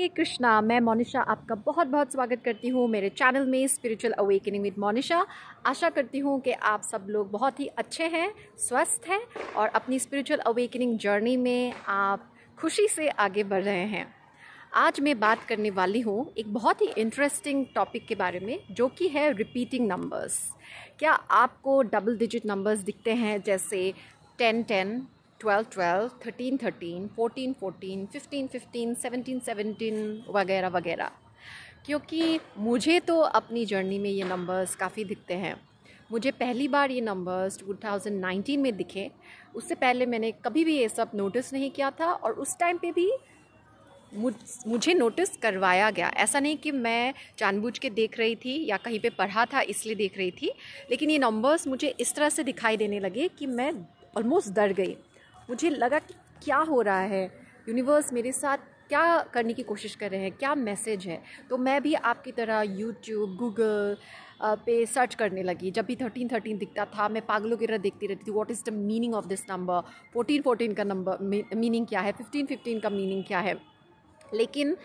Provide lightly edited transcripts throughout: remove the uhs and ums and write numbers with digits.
हरे कृष्णा। मैं मोनिशा आपका बहुत बहुत स्वागत करती हूँ मेरे चैनल में स्पिरिचुअल अवेकनिंग विद मोनिशा। आशा करती हूँ कि आप सब लोग बहुत ही अच्छे हैं, स्वस्थ हैं और अपनी स्पिरिचुअल अवेकनिंग जर्नी में आप खुशी से आगे बढ़ रहे हैं। आज मैं बात करने वाली हूँ एक बहुत ही इंटरेस्टिंग टॉपिक के बारे में, जो कि है रिपीटिंग नंबर्स। क्या आपको डबल डिजिट नंबर्स दिखते हैं, जैसे 10-10, 12-12, 13-13, 14-14, 15-15, 17-17 वगैरह वगैरह? क्योंकि मुझे तो अपनी जर्नी में ये नंबर्स काफ़ी दिखते हैं। मुझे पहली बार ये नंबर्स 2019 में दिखे। उससे पहले मैंने कभी भी ये सब नोटिस नहीं किया था और उस टाइम पे भी मुझे नोटिस करवाया गया। ऐसा नहीं कि मैं जानबूझ के देख रही थी या कहीं पे पढ़ा था इसलिए देख रही थी, लेकिन ये नंबर्स मुझे इस तरह से दिखाई देने लगे कि मैं ऑलमोस्ट डर गई। मुझे लगा कि क्या हो रहा है, यूनिवर्स मेरे साथ क्या करने की कोशिश कर रहे हैं, क्या मैसेज है। तो मैं भी आपकी तरह यूट्यूब, गूगल पे सर्च करने लगी। जब भी 13-13 दिखता था, मैं पागलों की तरह देखती रहती थी, what is the meaning of this number, 14-14 का नंबर मीनिंग क्या है, 15-15 का मीनिंग क्या है। लेकिन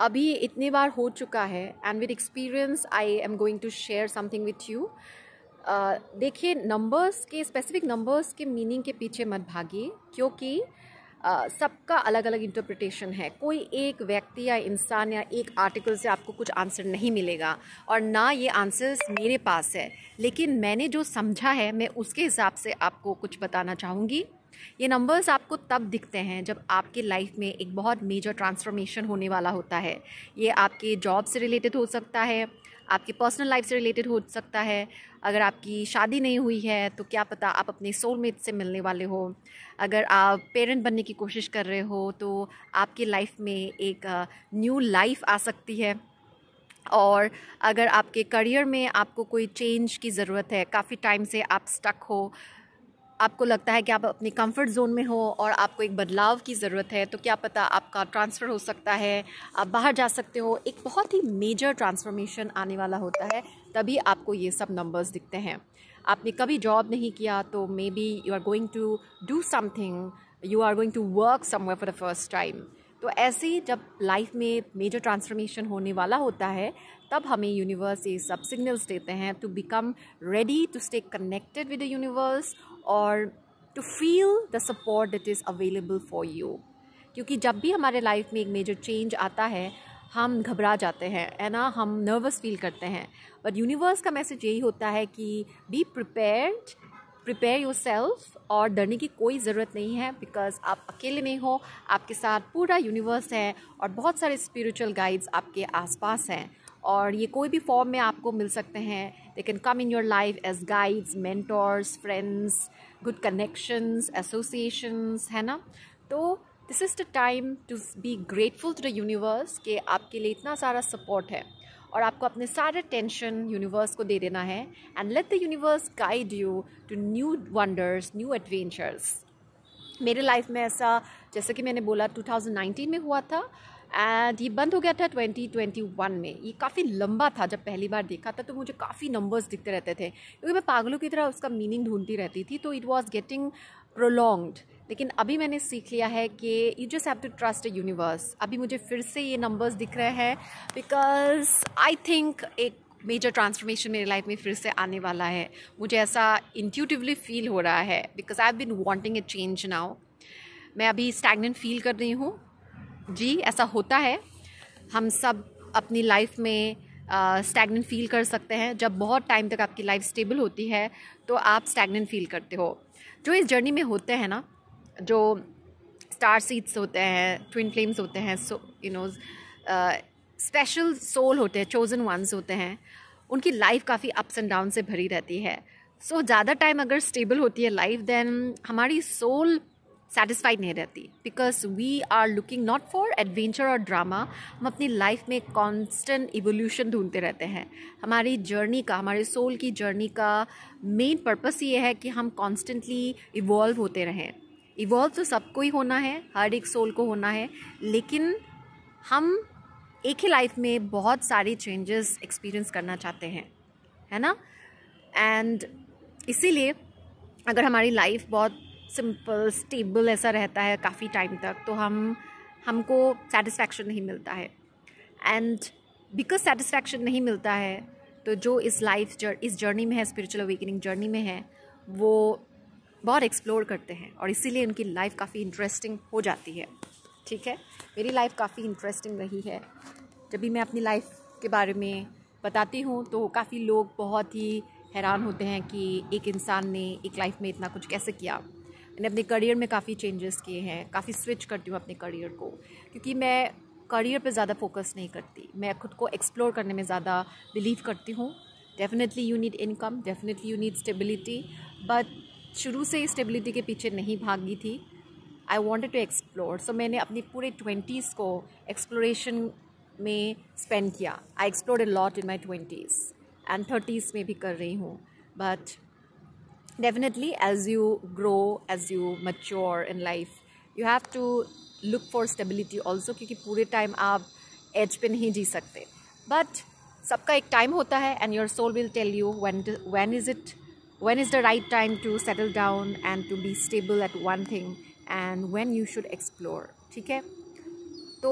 अभी इतनी बार हो चुका है and with experience I am going to share something with you. देखिए, नंबर्स के स्पेसिफिक नंबर्स के मीनिंग के पीछे मत भागिए, क्योंकि सबका अलग अलग इंटरप्रिटेशन है। कोई एक व्यक्ति या इंसान या एक आर्टिकल से आपको कुछ आंसर नहीं मिलेगा और ना ये आंसर्स मेरे पास है, लेकिन मैंने जो समझा है मैं उसके हिसाब से आपको कुछ बताना चाहूँगी। ये नंबर्स आपको तब दिखते हैं जब आपके लाइफ में एक बहुत मेजर ट्रांसफॉर्मेशन होने वाला होता है। ये आपके जॉब से रिलेटेड हो सकता है, आपकी पर्सनल लाइफ से रिलेटेड हो सकता है। अगर आपकी शादी नहीं हुई है तो क्या पता आप अपने सोलमेट से मिलने वाले हो। अगर आप पेरेंट बनने की कोशिश कर रहे हो तो आपकी लाइफ में एक न्यू लाइफ आ सकती है। और अगर आपके करियर में आपको कोई चेंज की ज़रूरत है, काफ़ी टाइम से आप स्टक हो, आपको लगता है कि आप अपने कंफर्ट जोन में हो और आपको एक बदलाव की ज़रूरत है, तो क्या पता आपका ट्रांसफ़र हो सकता है, आप बाहर जा सकते हो। एक बहुत ही मेजर ट्रांसफॉर्मेशन आने वाला होता है, तभी आपको ये सब नंबर्स दिखते हैं। आपने कभी जॉब नहीं किया तो maybe you are going to do something, you are going to work somewhere for the first time. तो ऐसे ही जब लाइफ में मेजर ट्रांसफॉर्मेशन होने वाला होता है, तब हमें यूनिवर्स ये सब सिग्नल्स देते हैं to become ready to stay connected with the universe और to feel the support that is available for you. क्योंकि जब भी हमारे लाइफ में एक मेजर चेंज आता है, हम घबरा जाते हैं, है ना, हम नर्वस फील करते हैं। बट यूनिवर्स का मैसेज यही होता है कि be prepared, prepare your self, और डरने की कोई ज़रूरत नहीं है, बिकॉज आप अकेले नहीं हो, आपके साथ पूरा यूनिवर्स है और बहुत सारे स्पिरिचुअल गाइड्स आपके आसपास हैं। और ये कोई भी फॉर्म में आपको मिल सकते हैं। They can come in your life as guides, mentors, friends, good connections, associations, है ना। तो this is the time to be grateful to the universe कि आपके लिए इतना सारा सपोर्ट है और आपको अपने सारे टेंशन यूनिवर्स को दे देना है। And let the universe guide you to new wonders, new adventures. मेरे लाइफ में ऐसा, जैसे कि मैंने बोला, 2019 में हुआ था एंड ये बंद हो गया था 2021 में। ये काफ़ी लंबा था। जब पहली बार देखा था तो मुझे काफ़ी नंबर्स दिखते रहते थे, क्योंकि मैं पागलों की तरह उसका मीनिंग ढूंढती रहती थी, तो इट वॉज गेटिंग प्रोलॉन्ग्ड। लेकिन अभी मैंने सीख लिया है कि you just have to trust the universe. अभी मुझे फिर से ये नंबर्स दिख रहे हैं बिकॉज आई थिंक एक मेजर ट्रांसफॉर्मेशन मेरी लाइफ में फिर से आने वाला है। मुझे ऐसा इंट्यूटिवली फील हो रहा है because I have been wanting a change now. मैं अभी स्टैग्नेंट फील कर रही हूँ। जी, ऐसा होता है। हम सब अपनी लाइफ में स्टैग्नेंट फील कर सकते हैं। जब बहुत टाइम तक आपकी लाइफ स्टेबल होती है तो आप स्टैग्नेंट फील करते हो। जो इस जर्नी में होते हैं ना, जो स्टार सीड्स होते हैं, ट्विन फ्लेम्स होते हैं, so you know special soul होते हैं, चोजन वंस होते हैं, उनकी लाइफ काफ़ी अप्स एंड डाउन से भरी रहती है। सो ज़्यादा टाइम अगर स्टेबल होती है लाइफ, देन हमारी सोल सेटिस्फाइड नहीं रहती, because we are looking not for adventure और ड्रामा। हम अपनी लाइफ में कॉन्स्टेंट इवोल्यूशन ढूंढते रहते हैं। हमारी जर्नी का, हमारे सोल की जर्नी का मेन पर्पस ये है कि हम कॉन्स्टेंटली इवॉल्व होते रहें। इवॉल्व तो सबको ही होना है, हर एक सोल को होना है, लेकिन हम एक ही लाइफ में बहुत सारी चेंजेस एक्सपीरियंस करना चाहते हैं, है ना। एंड इसीलिए अगर हमारी लाइफ बहुत सिंपल, स्टेबल ऐसा रहता है काफ़ी टाइम तक, तो हमको सेटिस्फैक्शन नहीं मिलता है। एंड बिकॉज सेटिस्फैक्शन नहीं मिलता है, तो जो इस जर्नी में है, स्पिरिचुअल अवेकनिंग जर्नी में है, वो बहुत एक्सप्लोर करते हैं और इसीलिए उनकी लाइफ काफ़ी इंटरेस्टिंग हो जाती है। ठीक है, मेरी लाइफ काफ़ी इंटरेस्टिंग रही है। जब भी मैं अपनी लाइफ के बारे में बताती हूँ तो काफ़ी लोग बहुत ही हैरान होते हैं कि एक इंसान ने एक लाइफ में इतना कुछ कैसे किया। मैंने अपने करियर में काफ़ी चेंजेस किए हैं, काफ़ी स्विच करती हूँ अपने करियर को, क्योंकि मैं करियर पे ज़्यादा फोकस नहीं करती, मैं खुद को एक्सप्लोर करने में ज़्यादा बिलीव करती हूँ। Definitely you need income, definitely you need stability, but शुरू से ही स्टेबिलिटी के पीछे नहीं भागी थी। I wanted to explore, so मैंने अपनी पूरे 20s को एक्सप्लोरेशन में स्पेंड किया। I explored a lot in my 20s and 30s में भी कर रही हूँ। But definitely as you grow, as you mature in life, you have to look for stability also, क्योंकि पूरे टाइम आप एज पे नहीं जी सकते। बट सबका एक टाइम होता है and your soul will tell you when is the right time to settle down and to be stable at one thing and when you should explore। ठीक है, तो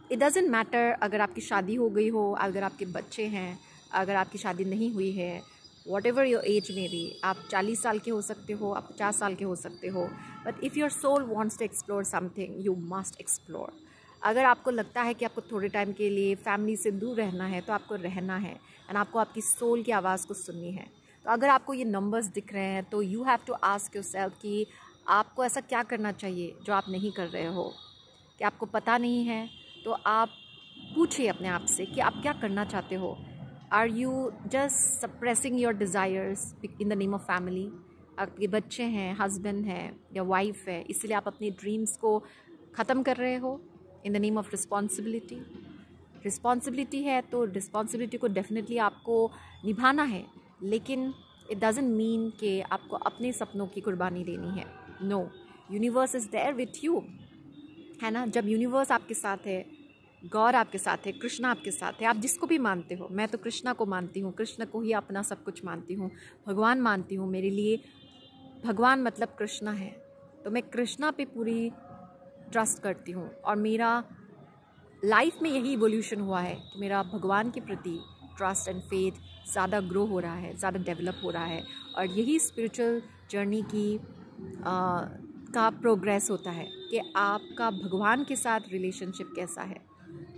it doesn't matter अगर आपकी शादी हो गई हो, अगर आपके बच्चे हैं, अगर आपकी शादी नहीं हुई है, whatever your age may be, आप 40 साल के हो सकते हो, आप 50 साल के हो सकते हो, but if your soul wants to explore something, you must explore। अगर आपको लगता है कि आपको थोड़े टाइम के लिए फैमिली से दूर रहना है तो आपको रहना है एंड आपको आपकी सोल की आवाज़ को सुननी है। तो अगर आपको ये नंबर्स दिख रहे हैं तो you have to ask yourself कि आपको ऐसा क्या करना चाहिए जो आप नहीं कर रहे हो। कि आपको पता नहीं है तो आप पूछिए अपने आप से कि आप क्या करना चाहते हो। Are you just suppressing your desires in the name of family? आपके बच्चे हैं, हस्बैंड है या वाइफ है, इसलिए आप अपने ड्रीम्स को ख़त्म कर रहे हो इन the name of responsibility. Responsibility है तो रिस्पॉन्सिबिलिटी को डेफिनेटली आपको निभाना है, लेकिन इट डजंट मीन कि आपको अपने सपनों की कुर्बानी देनी है। No, universe is there with you, है ना। जब यूनिवर्स आपके साथ है, गॉड आपके साथ है, कृष्णा आपके साथ है, आप जिसको भी मानते हो, मैं तो कृष्णा को मानती हूँ, कृष्ण को ही अपना सब कुछ मानती हूँ, भगवान मानती हूँ। मेरे लिए भगवान मतलब कृष्णा है, तो मैं कृष्णा पे पूरी ट्रस्ट करती हूँ और मेरा लाइफ में यही इवोल्यूशन हुआ है कि मेरा भगवान के प्रति ट्रस्ट एंड फेथ ज़्यादा ग्रो हो रहा है, ज़्यादा डेवलप हो रहा है, और यही स्पिरिचुअल जर्नी की का प्रोग्रेस होता है कि आपका भगवान के साथ रिलेशनशिप कैसा है।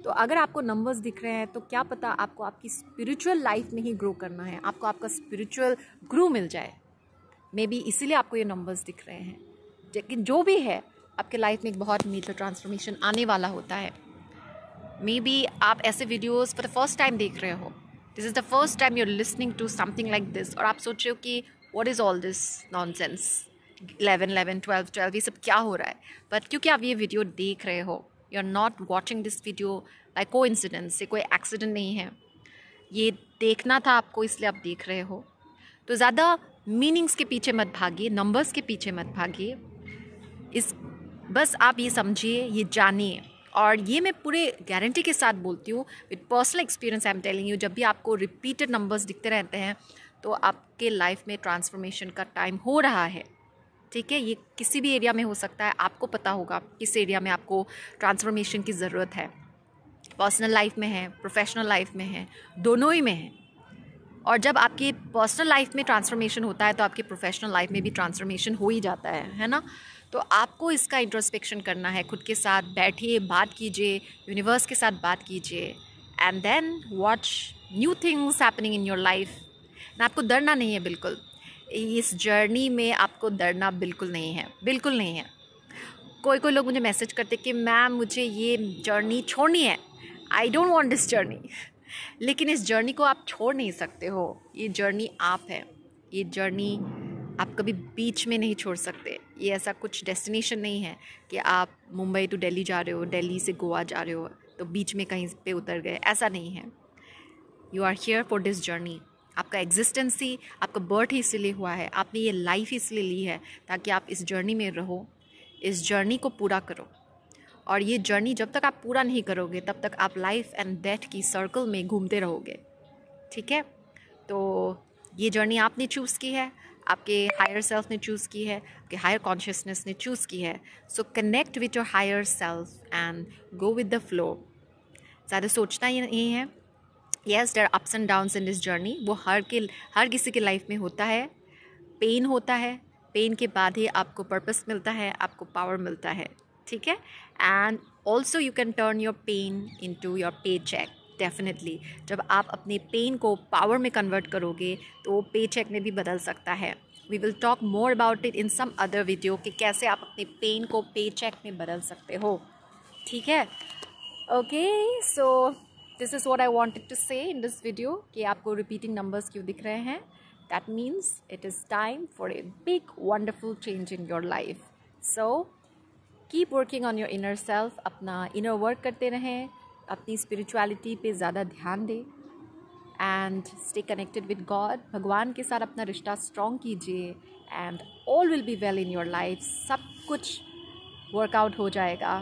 तो अगर आपको नंबर्स दिख रहे हैं तो क्या पता आपको आपकी स्पिरिचुअल लाइफ में ही ग्रो करना है, आपको आपका स्पिरिचुअल ग्रो मिल जाए। मे बी इसीलिए आपको ये नंबर्स दिख रहे हैं। लेकिन जो भी है, आपके लाइफ में एक बहुत मेजर ट्रांसफॉर्मेशन आने वाला होता है। मे बी आप ऐसे videos for the first time देख रहे हो, this is the first time you are listening to something like this, और आप सोच रहे हो कि what is all this nonsense, 11, 12 ये सब क्या हो रहा है। बट क्योंकि आप ये वीडियो देख रहे हो, you are not watching this video by coincidence, से कोई एक्सीडेंट नहीं है, ये देखना था आपको इसलिए आप देख रहे हो। तो ज़्यादा मीनिंग्स के पीछे मत भागिए, नंबर्स के पीछे मत भागिए। बस आप ये समझिए, ये जानिए, और ये मैं पूरे गारंटी के साथ बोलती हूँ, with personal experience I am telling you. जब भी आपको रिपीटेड नंबर्स दिखते रहते हैं तो आपके लाइफ में ट्रांसफॉर्मेशन का टाइम हो रहा है। ठीक है, ये किसी भी एरिया में हो सकता है, आपको पता होगा किस एरिया में आपको ट्रांसफॉर्मेशन की ज़रूरत है। पर्सनल लाइफ में है, प्रोफेशनल लाइफ में है, दोनों ही में है। और जब आपकी पर्सनल लाइफ में ट्रांसफॉर्मेशन होता है तो आपकी प्रोफेशनल लाइफ में भी ट्रांसफॉर्मेशन हो ही जाता है ना। तो आपको इसका इंट्रोस्पेक्शन करना है, खुद के साथ बैठिए, बात कीजिए, यूनिवर्स के साथ बात कीजिए, and then watch new things happening in your life. ना आपको डरना नहीं है, बिल्कुल इस जर्नी में आपको डरना बिल्कुल नहीं है, बिल्कुल नहीं है। कोई लोग मुझे मैसेज करते कि मैम मुझे ये जर्नी छोड़नी है, I don't want this journey. लेकिन इस जर्नी को आप छोड़ नहीं सकते हो, ये जर्नी आप है, ये जर्नी आप कभी बीच में नहीं छोड़ सकते। ये ऐसा कुछ डेस्टिनेशन नहीं है कि आप मुंबई टू दिल्ली जा रहे हो, दिल्ली से गोवा जा रहे हो तो बीच में कहीं पे उतर गए, ऐसा नहीं है। You are here for this journey. आपका एग्जिस्टेंस ही, आपका बर्थ ही इसलिए हुआ है, आपने ये लाइफ ही इसलिए ली है ताकि आप इस जर्नी में रहो, इस जर्नी को पूरा करो। और ये जर्नी जब तक आप पूरा नहीं करोगे तब तक आप लाइफ एंड डेथ की सर्कल में घूमते रहोगे। ठीक है, तो ये जर्नी आपने चूज़ की है, आपके हायर सेल्फ ने चूज़ की है, आपके हायर कॉन्शियसनेस ने चूज़ की है। So connect with your higher self and go with the flow ज़्यादा सोचना ही नहीं है। Yes, there are ups and downs in this journey, वो हर किसी के लाइफ में होता है। पेन होता है, पेन के बाद ही आपको पर्पस मिलता है, आपको पावर मिलता है, ठीक है। And also you can turn your pain into your pay cheque, definitely. जब आप अपने पेन को पावर में कन्वर्ट करोगे तो वो पे चेक में भी बदल सकता है। We will talk more about it in some other video कि कैसे आप अपने पेन को पे चेक में बदल सकते हो, ठीक है। Okay, so this is what I wanted to say in this video कि आपको रिपीटिंग नंबर्स क्यों दिख रहे हैं। That means it is time for a big wonderful change in your life. So keep working on your inner self, अपना inner work करते रहें, अपनी spirituality पे ज़्यादा ध्यान दें and stay connected with God. भगवान के साथ अपना रिश्ता strong कीजिए and all will be well in your life. सब कुछ workout हो जाएगा,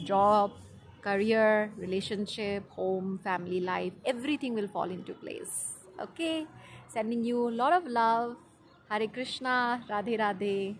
job, career, relationship, home, family life, everything will fall into place. Okay, sending you a lot of love. Hare Krishna, Radhe Radhe.